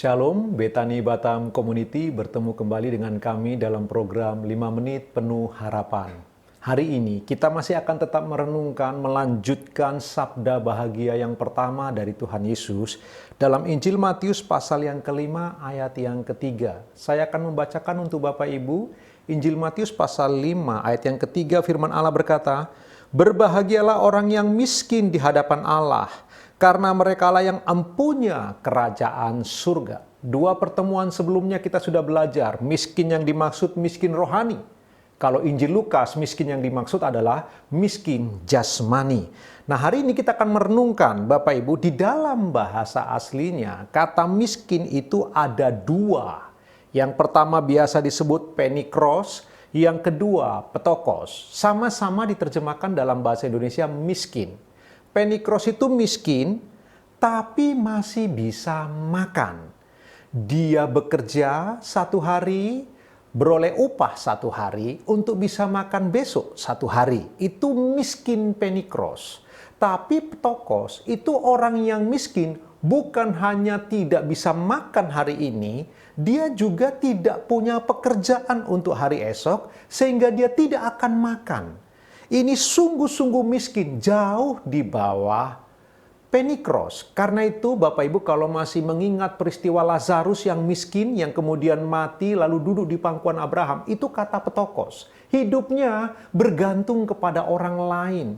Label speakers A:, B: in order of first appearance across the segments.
A: Shalom, Betani Batam Community bertemu kembali dengan kami dalam program 5 Menit Penuh Harapan. Hari ini kita masih akan tetap merenungkan, melanjutkan sabda bahagia yang pertama dari Tuhan Yesus dalam Injil Matius pasal yang kelima ayat yang ketiga. Saya akan membacakan untuk Bapak Ibu, Injil Matius pasal 5 ayat yang ketiga, firman Allah berkata, "Berbahagialah orang yang miskin di hadapan Allah, karena merekalah yang empunya kerajaan surga." Dua pertemuan sebelumnya kita sudah belajar, miskin yang dimaksud miskin rohani. Kalau Injil Lukas, miskin yang dimaksud adalah miskin jasmani. Nah, hari ini kita akan merenungkan, Bapak Ibu, di dalam bahasa aslinya, kata miskin itu ada dua. Yang pertama biasa disebut penikros, yang kedua petokos. Sama-sama diterjemahkan dalam bahasa Indonesia miskin. Penikros itu miskin, tapi masih bisa makan. Dia bekerja satu hari, beroleh upah satu hari untuk bisa makan besok satu hari. Itu miskin penikros. Tapi petokos itu orang yang miskin bukan hanya tidak bisa makan hari ini, dia juga tidak punya pekerjaan untuk hari esok sehingga dia tidak akan makan. Ini sungguh-sungguh miskin, jauh di bawah penikros. Karena itu Bapak Ibu kalau masih mengingat peristiwa Lazarus yang miskin, yang kemudian mati lalu duduk di pangkuan Abraham, itu kata petokos. Hidupnya bergantung kepada orang lain.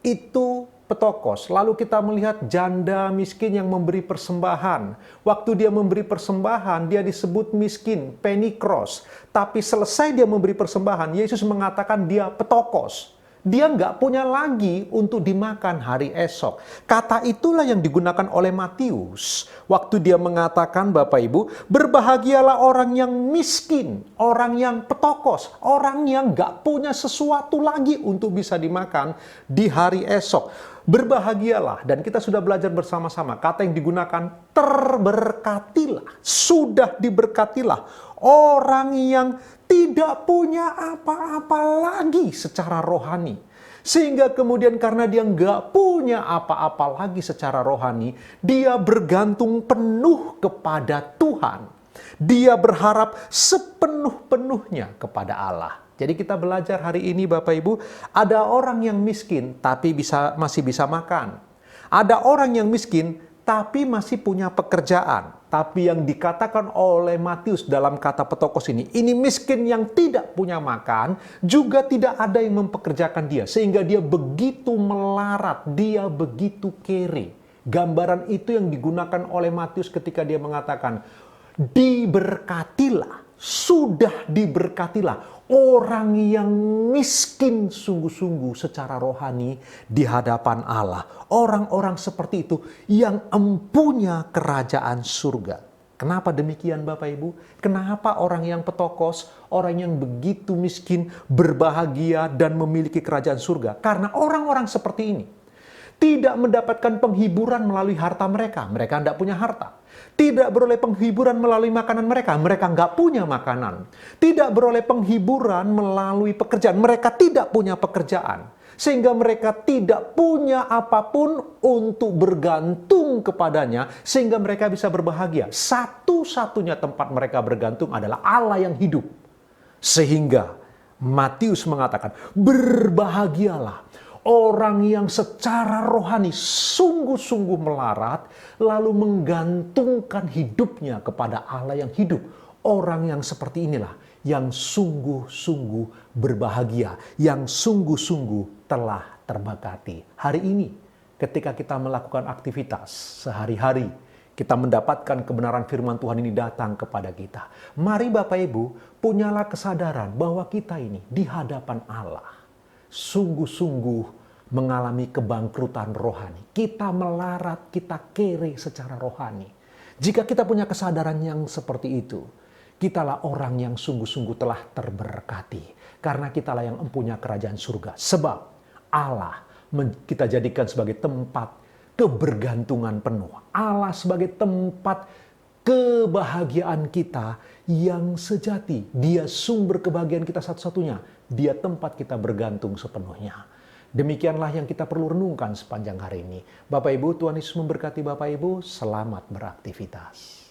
A: Itu petokos. Lalu kita melihat janda miskin yang memberi persembahan. Waktu dia memberi persembahan, dia disebut miskin, penikros. Tapi selesai dia memberi persembahan, Yesus mengatakan dia petokos. Dia nggak punya lagi untuk dimakan hari esok. Kata itulah yang digunakan oleh Matius. Waktu dia mengatakan, Bapak Ibu, berbahagialah orang yang miskin, orang yang petokos, orang yang nggak punya sesuatu lagi untuk bisa dimakan di hari esok. Berbahagialah, dan kita sudah belajar bersama-sama, kata yang digunakan terberkatilah, sudah diberkatilah orang yang tidak punya apa-apa lagi secara rohani. Sehingga kemudian karena dia nggak punya apa-apa lagi secara rohani, dia bergantung penuh kepada Tuhan. Dia berharap sepenuh-penuhnya kepada Allah. Jadi kita belajar hari ini Bapak Ibu, ada orang yang miskin tapi masih bisa makan. Ada orang yang miskin tapi masih punya pekerjaan. Tapi yang dikatakan oleh Matius dalam kata petokos ini miskin yang tidak punya makan, juga tidak ada yang mempekerjakan dia. Sehingga dia begitu melarat, dia begitu kere. Gambaran itu yang digunakan oleh Matius ketika dia mengatakan, diberkatilah, sudah diberkatilah orang yang miskin sungguh-sungguh secara rohani di hadapan Allah. Orang-orang seperti itu yang empunya kerajaan surga. Kenapa demikian Bapak Ibu? Kenapa orang yang petokos, orang yang begitu miskin, berbahagia dan memiliki kerajaan surga? Karena orang-orang seperti ini tidak mendapatkan penghiburan melalui harta mereka. Mereka tidak punya harta. Tidak beroleh penghiburan melalui makanan mereka. Mereka nggak punya makanan. Tidak beroleh penghiburan melalui pekerjaan. Mereka tidak punya pekerjaan. Sehingga mereka tidak punya apapun untuk bergantung kepadanya. Sehingga mereka bisa berbahagia. Satu-satunya tempat mereka bergantung adalah Allah yang hidup. Sehingga Matius mengatakan, berbahagialah orang yang secara rohani sungguh-sungguh melarat, lalu menggantungkan hidupnya kepada Allah yang hidup. Orang yang seperti inilah yang sungguh-sungguh berbahagia, yang sungguh-sungguh telah terberkati. Hari ini ketika kita melakukan aktivitas sehari-hari, kita mendapatkan kebenaran firman Tuhan ini datang kepada kita. Mari Bapak Ibu, punyalah kesadaran bahwa kita ini di hadapan Allah sungguh-sungguh mengalami kebangkrutan rohani. Kita melarat, kita kere secara rohani. Jika kita punya kesadaran yang seperti itu, kitalah orang yang sungguh-sungguh telah terberkati. Karena kitalah yang mempunyai kerajaan surga. Sebab Allah kita jadikan sebagai tempat kebergantungan penuh. Allah sebagai tempat kebahagiaan kita yang sejati. Dia sumber kebahagiaan kita satu-satunya. Dia tempat kita bergantung sepenuhnya. Demikianlah yang kita perlu renungkan sepanjang hari ini. Bapak Ibu, Tuhan Yesus memberkati Bapak Ibu. Selamat beraktivitas.